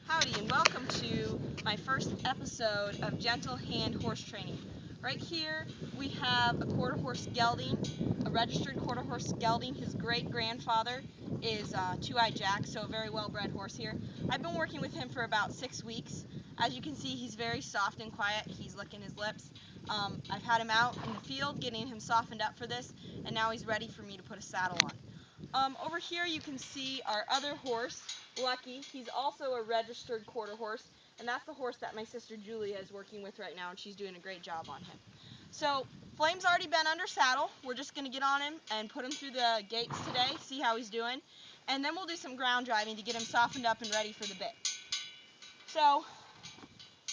Howdy and welcome to my first episode of Gentle Hand Horse Training. Right here we have a quarter horse gelding, a registered quarter horse gelding. His great grandfather is Two-Eyed Jack, so a very well bred horse here. I've been working with him for about 6 weeks. As you can see, he's very soft and quiet. He's licking his lips. I've had him out in the field getting him softened up for this, and now he's ready for me to put a saddle on. Over here you can see our other horse, Lucky. He's also a registered quarter horse, and that's the horse that my sister Julia is working with right now, and she's doing a great job on him. So Flame's already been under saddle. We're just going to get on him and put him through the gates today, see how he's doing, and then we'll do some ground driving to get him softened up and ready for the bit. So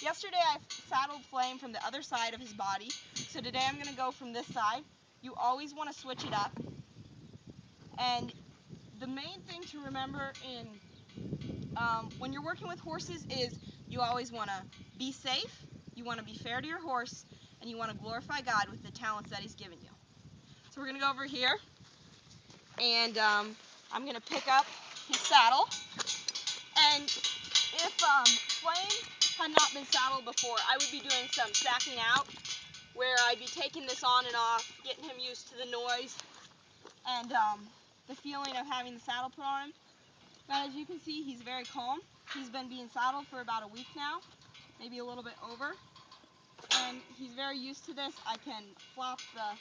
yesterday I saddled Flame from the other side of his body, so today I'm going to go from this side. You always want to switch it up. And the main thing to remember when you're working with horses is you always want to be safe, you want to be fair to your horse, and you want to glorify God with the talents that He's given you. So we're going to go over here, and I'm going to pick up his saddle. And if Flame had not been saddled before, I would be doing some sacking out, where I'd be taking this on and off, getting him used to the noise, and the feeling of having the saddle put on him. But as you can see, he's very calm. He's been being saddled for about a week now, maybe a little bit over. And he's very used to this. I can flop the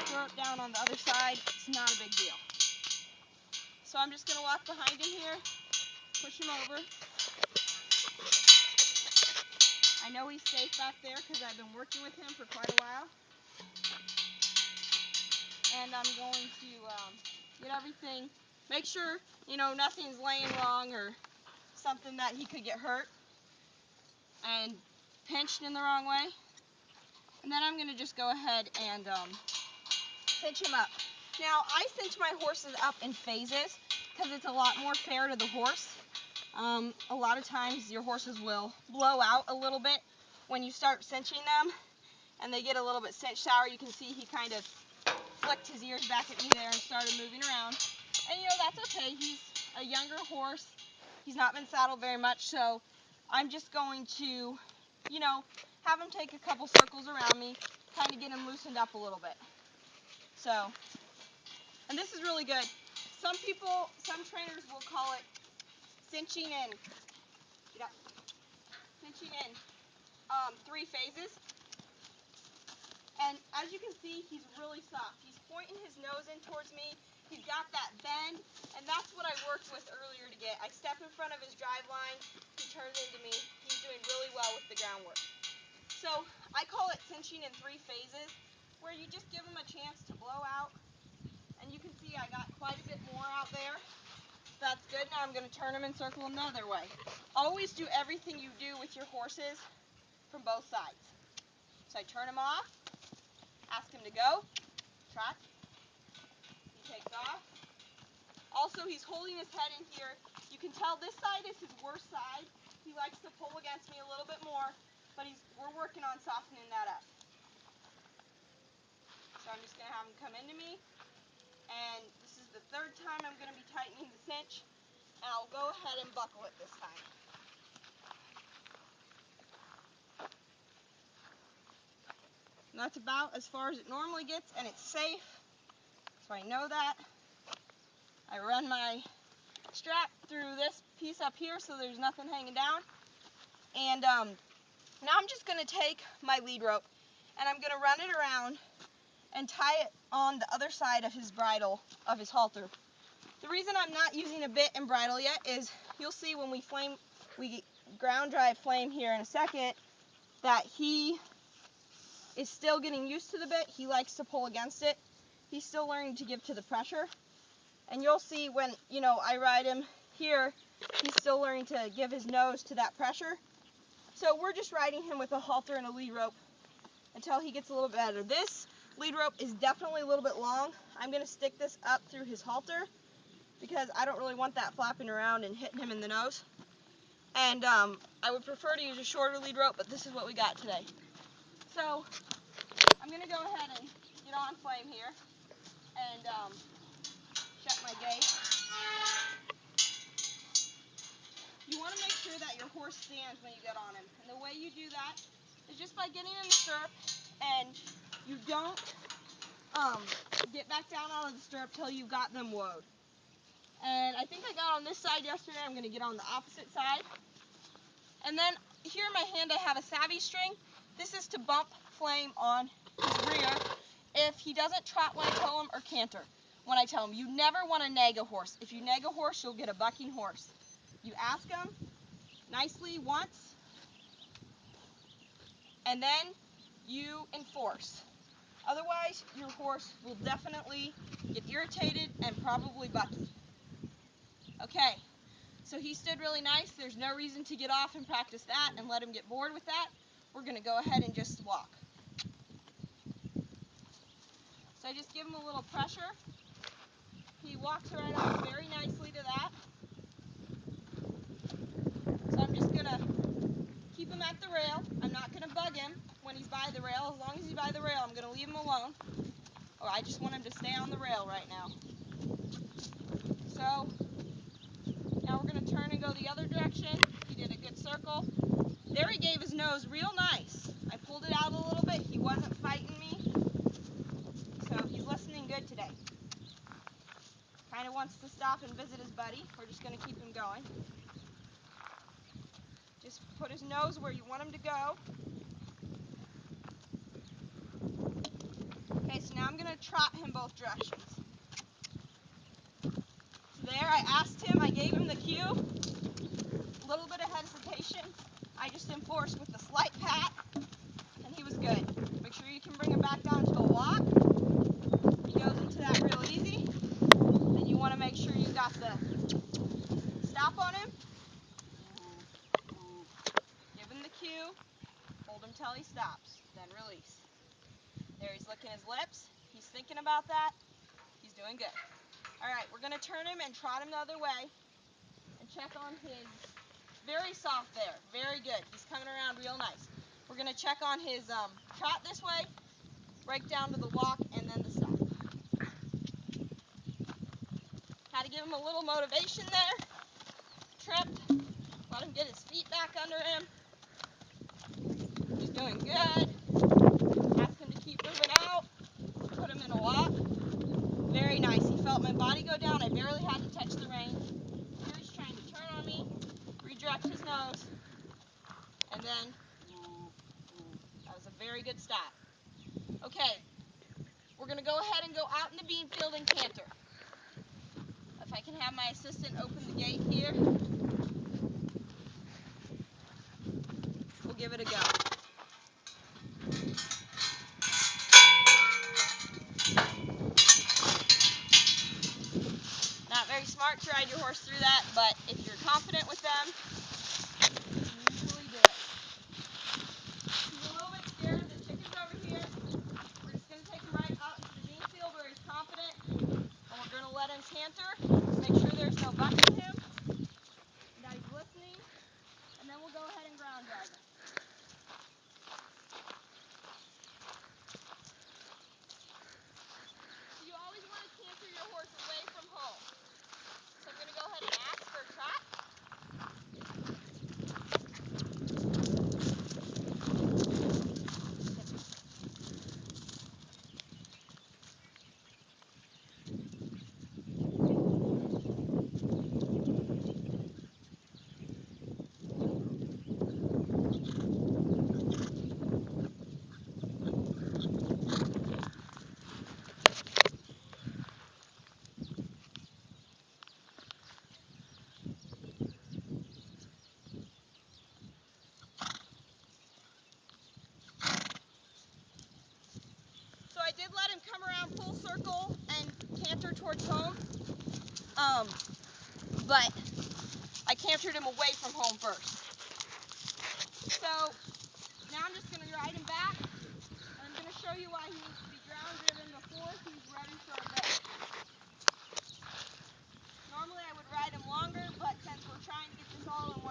stirrup down on the other side. It's not a big deal. So I'm just going to walk behind him here, push him over. I know he's safe back there because I've been working with him for quite a while. And I'm going to get everything, make sure, nothing's laying wrong or something that he could get hurt and pinched in the wrong way. And then I'm going to just go ahead and cinch him up. Now, I cinch my horses up in phases because it's a lot more fair to the horse. A lot of times your horses will blow out a little bit when you start cinching them, and they get a little bit cinch sour. You can see he kind of flicked his ears back at me there and started moving around. And that's okay. He's a younger horse. He's not been saddled very much, so I'm just going to, have him take a couple circles around me, kind of get him loosened up a little bit. So, and this is really good. Some trainers will call it cinching in, cinching in 3 phases. And as you can see, he's really soft. He's pointing his nose in towards me. He's got that bend, and that's what I worked with earlier to get. I step in front of his drive line, he turns into me. He's doing really well with the groundwork. So I call it cinching in 3 phases, where you just give him a chance to blow out. And you can see I got quite a bit more out there. That's good. Now I'm going to turn him and circle him the other way. Always do everything you do with your horses from both sides. So I turn him off, ask him to go, trot, he takes off. Also, he's holding his head in here. You can tell this side is his worst side. He likes to pull against me a little bit more, but we're working on softening that up. So I'm just going to have him come into me, and this is the 3rd time I'm going to be tightening the cinch, and I'll go ahead and buckle it this time. And that's about as far as it normally gets, and it's safe, so I know that. I run my strap through this piece up here so there's nothing hanging down. And now I'm just going to take my lead rope, and I'm going to run it around and tie it on the other side of his bridle, of his halter. The reason I'm not using a bit and bridle yet is you'll see when we ground drive Flame here in a second that he is still getting used to the bit. He likes to pull against it. He's still learning to give to the pressure. And you'll see when, I ride him here, he's still learning to give his nose to that pressure. So we're just riding him with a halter and a lead rope until he gets a little bit better. This lead rope is definitely a little bit long. I'm going to stick this up through his halter because I don't really want that flapping around and hitting him in the nose. And I would prefer to use a shorter lead rope, but this is what we got today. So I'm going to go ahead and get on Flame here and shut my gate. you want to make sure that your horse stands when you get on him. And the way you do that is just by getting in the stirrup, and you don't get back down out of the stirrup till you've got them woed. And I think I got on this side yesterday. I'm going to get on the opposite side. And then here in my hand I have a savvy string. This is to bump Flame on his rear if he doesn't trot when I tell him or canter when I tell him. You never want to nag a horse. If you nag a horse, you'll get a bucking horse. You ask him nicely once, and then you enforce. Otherwise, your horse will definitely get irritated and probably bucky. Okay, so he stood really nice. There's no reason to get off and practice that and let him get bored with that. We're going to go ahead and just walk. So I just give him a little pressure. He walks right off very nicely to that. So I'm just going to keep him at the rail. I'm not going to bug him when he's by the rail. As long as he's by the rail, I'm going to leave him alone. Oh, I just want him to stay on the rail right now. So now we're going to turn and go the other direction. He did a good circle. There he gave his nose real nice. I pulled it out a little bit. He wasn't fighting me. So he's listening good today. Kind of wants to stop and visit his buddy. We're just going to keep him going. Just put his nose where you want him to go. Okay, so now I'm going to trot him both directions. So there, I asked him, I gave him the cue. A little bit of hesitation. I just enforced with a slight pat, and he was good. Make sure you can bring him back down to a walk. He goes into that real easy. And you want to make sure you got the stop on him. Give him the cue. Hold him till he stops. Then release. There, he's licking his lips. He's thinking about that. He's doing good. All right, we're going to turn him and trot him the other way and check on his, very soft there, very good. He's coming around real nice. We're going to check on his trot this way, break down to the walk, and then the stop. Had to give him a little motivation there. Tripped. Let him get his feet back under him. He's doing good. Ask him to keep moving out. Put him in a walk. Very nice. He felt my body go down. I barely had to touch the rein. Here he's trying to turn on me, redirect his nose, and then that was a very good stop. Okay, we're going to go ahead and go out in the bean field and canter. If I can have my assistant open the gate here, we'll give it a go. Not very smart to ride your horse through that, but if you're confident with them, you can usually do it. He's a little bit scared of the chickens over here. We're just going to take him right out into the bean field where he's confident, and we're going to let him canter, make sure there's no bucking him, and that he's listening, and then we'll go ahead and ground drive him. So you always want to canter your horse away from home. So I'm going to go ahead and ask for a trot. So I did let him come around full circle and canter towards home, but I cantered him away from home first. So now I'm just going to ride him back, and I'm going to show you why he needs to be ground driven before he's ready for a bit. Normally I would ride him longer, but since we're trying to get this all in one